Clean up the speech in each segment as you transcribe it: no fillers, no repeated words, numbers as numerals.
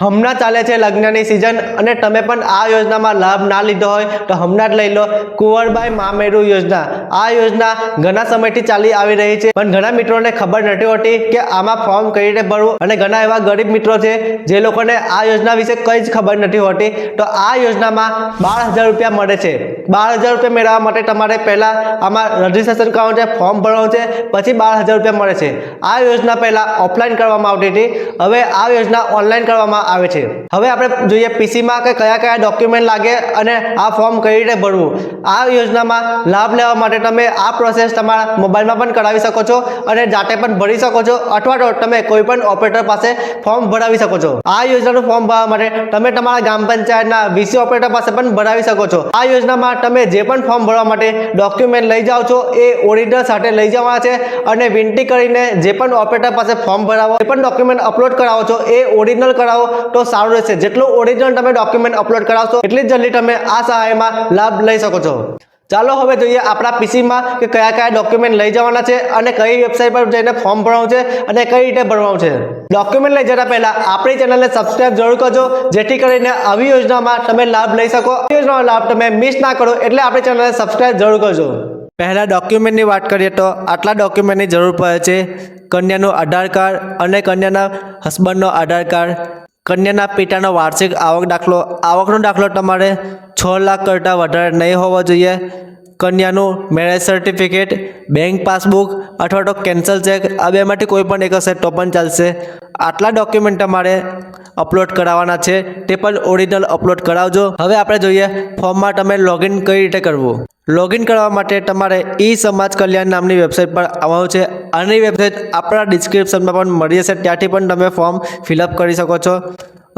હમણાં ચાલે છે લગ્નની સિઝન અને તમે પણ આ યોજનામાં લાભ ના લીધો હોય તો હમણાં જ લઈ લો કુંવરબાઈ મામેરુ યોજના। આ યોજના ઘણા સમયથી ચાલી આવી રહી છે, પણ ઘણા મિત્રોને ખબર નથી હોતી કે આમાં ફોર્મ કઈ રીતે ભરવું અને ઘણા એવા ગરીબ મિત્રો છે જે લોકોને આ યોજના વિશે કંઈ જ ખબર નથી હોતી। તો આ યોજનામાં 12,000 રૂપિયા મળે છે। 12,000 રૂપિયા મેળવવા માટે તમારે પહેલા આમાં રજીસ્ટ્રેશન કરવાનું છે, ફોર્મ ભરવાનું છે, પછી 12,000 રૂપિયા મળે છે। આ યોજના પહેલા ઓફલાઈન કરવામાં આવતી હતી, હવે આ યોજના ઓનલાઈન કરવામાં આવે છે। હવે આપણે જોઈએ પીસી માં કે કયા કયા ડોક્યુમેન્ટ લાગે અને આ ફોર્મ કઈ રીતે ભરવું। આ યોજનામાં લાભ લેવા માટે તમે આ પ્રોસેસ તમારા મોબાઈલમાં પણ કરાવી શકો છો અને જાતે પણ ભરી શકો છો, અથવા તો તમે કોઈ પણ ઓપરેટર પાસે ફોર્મ ભરાવી શકો છો। આ યોજનાનું ફોર્મ ભરવા માટે તમે તમારા ગ્રામ પંચાયતના વીસી ઓપરેટર પાસે પણ ભરાવી શકો છો। આ યોજનામાં તમે જે પણ ફોર્મ ભરવા માટે ડોક્યુમેન્ટ લઈ જાઓ છો એ ઓરિજિનલ સાથે લઈ જવાના છે અને વિનંતી કરીને જે પણ ઓપરેટર પાસે ફોર્મ ભરાવો, જે પણ ડોક્યુમેન્ટ અપલોડ કરાવો છો એ ઓરિજિનલ કરાવો તો સારું રહેશે। જેટલું ઓરિજિનલ તમે ડોક્યુમેન્ટ અપલોડ કરાવશો એટલી જલ્દી તમે આ સહાયમાં લાભ લઈ શકો છો। ચાલો હવે જોઈએ આપણા પીસીમાં કે કયા કયા ડોક્યુમેન્ટ લઈ જવાના છે અને કઈ વેબસાઇટ પર જઈને ફોર્મ ભરવાનું છે અને કઈ રીતે ભરવાનું છે। ડોક્યુમેન્ટ લઈ જતા પહેલા આપણી ચેનલને સબસ્ક્રાઇબ જરૂર કરજો, જેથી કરીને આવી યોજનામાં તમે લાભ લઈ શકો। આ યોજનાનો લાભ તમે મિસ ના કરો એટલે આપણી ચેનલને સબસ્ક્રાઇબ જરૂર કરજો। પહેલા ડોક્યુમેન્ટની વાત કરીએ તો આટલા ડોક્યુમેન્ટની જરૂર પડે છે: કન્યાનું આધાર કાર્ડ અને કન્યાના હસબન્ડનો આધાર કાર્ડ, કન્યાના પિતાનો વાર્ષિક આવક દાખલો, આવકનો દાખલો તમારે 6 લાખ કરતાં વધારે નહીં હોવો જોઈએ, કન્યાનું મેરેજ સર્ટિફિકેટ, બેંક પાસબુક અથવા તો કેન્સલ ચેક, આ બેમાંથી કોઈ પણ એક હશે તો પણ ચાલશે। આટલા ડોક્યુમેન્ટ તમારે અપલોડ કરાવવાના છે, તે પણ ઓરિજિનલ અપલોડ કરાવજો। હવે આપણે જોઈએ ફોર્મમાં તમે લોગિન કઈ રીતે કરવું। લોગિન કરવા માટે તમારે ઈ સમાજ કલ્યાણ નામની વેબસાઇટ પર આવવાનું છે। આની વેબસાઇટ આપણા ડિસ્ક્રિપ્શનમાં પણ મળી જશે, ત્યાંથી પણ તમે ફોર્મ ફિલઅપ કરી શકો છો।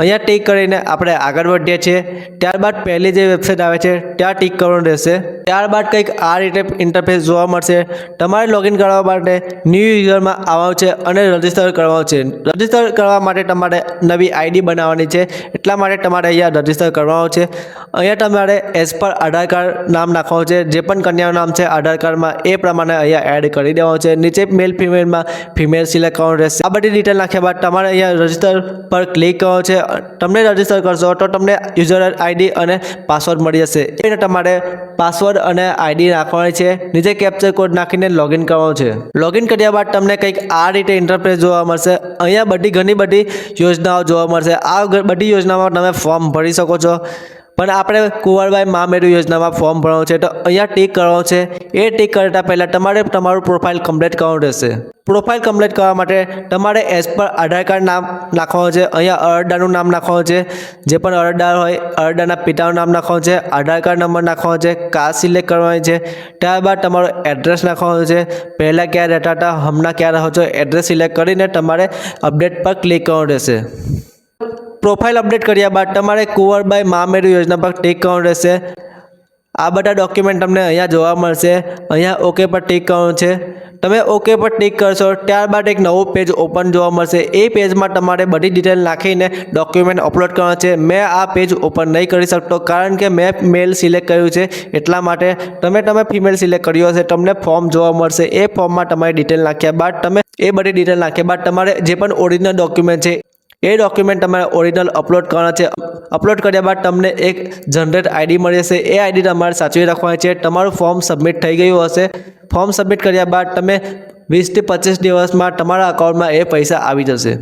અહીંયા ટિક કરીને આપણે આગળ વધીએ છીએ। ત્યારબાદ પહેલી જે વેબસાઇટ આવે છે ત્યાં ટિક કરવાનું રહેશે। ત્યારબાદ કંઈક આ રીતે ઇન્ટરફેસ જોવા મળશે। તમારે લોગિન કરવા માટે ન્યૂ યુઝરમાં આવવાનું છે અને રજિસ્ટર કરવાનું છે। રજિસ્ટર કરવા માટે તમારે નવી આઈડી બનાવવાની છે, એટલા માટે તમારે અહીંયા રજિસ્ટર કરવાનું છે। અહીંયા તમારે એઝ પર આધાર કાર્ડ નામ નાખવાનું છે, જે પણ કન્યાનું નામ છે આધાર કાર્ડમાં એ પ્રમાણે અહીંયા એડ કરી દેવાનું છે। નીચે મેલ ફિમેલમાં ફિમેલ સિલેક્ટ કરવાનું રહેશે। આ બધી ડિટેલ નાખ્યા બાદ તમારે અહીંયા રજિસ્ટર પર ક્લિક કરવાનું છે। તમને રજિસ્ટર કરશો તો તમને યુઝર આઈડી અને પાસવર્ડ મળી જશે। એને તમારે પાસવર્ડ અને આઈડી નાખવાની છે, નીચે કેપ્ચર કોડ નાખીને લોગિન કરવાનું છે। લોગિન કર્યા બાદ તમને કંઈક આ રીતે ઇન્ટરફેસ જોવા મળશે। અહીંયા ઘણી બધી યોજનાઓ જોવા મળશે। આ બધી યોજનામાં તમે ફોર્મ ભરી શકો છો, પણ આપણે કુંવરબાઈ મામેરુ યોજનામાં ફોર્મ ભરવાનું છે તો અહીંયા ટિક કરવાનું છે। એ ટિક કરતા પહેલાં તમારે તમારું પ્રોફાઇલ કમ્પ્લીટ કરવાનું રહેશે। પ્રોફાઇલ કમ્પ્લીટ કરવા માટે તમારે એઝ પર આધાર કાર્ડ નામ નાખવાનું છે। અહીંયા અરજદારનું નામ નાખવાનું છે, જે પણ અરજદાર હોય અરજદારના પિતાનું નામ નાખવાનું છે, આધાર કાર્ડ નંબર નાખવાનો છે, કાસ્ટ સિલેક્ટ કરવાની છે। ત્યારબાદ તમારું એડ્રેસ નાખવાનું છે, પહેલાં ક્યાં રહેતા હતા, હમણાં ક્યાં રહો છો, એડ્રેસ સિલેક્ટ કરીને તમારે અપડેટ પર ક્લિક કરવાનું રહેશે। પ્રોફાઇલ અપડેટ કર્યા બાદ તમારે કુંવરબાઈ મામેરુ યોજના પર ટિક કરવાનું રહેશે। આ બધા ડોક્યુમેન્ટ તમને અહીંયા જોવા મળશે। અહીંયા ઓકે પર ટિક કરવાનું છે। તમે ઓકે પર ટિક કરશો ત્યારબાદ એક નવું પેજ ઓપન જોવા મળશે। એ પેજમાં તમારે બધી ડિટેલ નાખીને ડોક્યુમેન્ટ અપલોડ કરવાનું છે। મેં આ પેજ ઓપન નહીં કરી શકતો કારણ કે મેં મેલ સિલેક્ટ કર્યું છે, એટલા માટે તમે ફિમેલ સિલેક્ટ કર્યું હશે તમને ફોર્મ જોવા મળશે। એ ફોર્મમાં તમારી ડિટેલ નાખ્યા બાદ તમારે જે પણ ઓરિજિનલ ડોક્યુમેન્ટ છે એ ડોક્યુમેન્ટ તમારે ઓરિજિનલ અપલોડ કરવાના છે। અપલોડ કર્યા બાદ તમને એક જનરેટ આઈડી મળી જશે। એ આઈડી તમારે સાચવી રાખવાની છે। તમારું ફોર્મ સબમિટ થઈ ગયું હશે। ફોર્મ સબમિટ કર્યા બાદ તમે 20 થી 25 દિવસમાં તમારા અકાઉન્ટમાં એ પૈસા આવી જશે।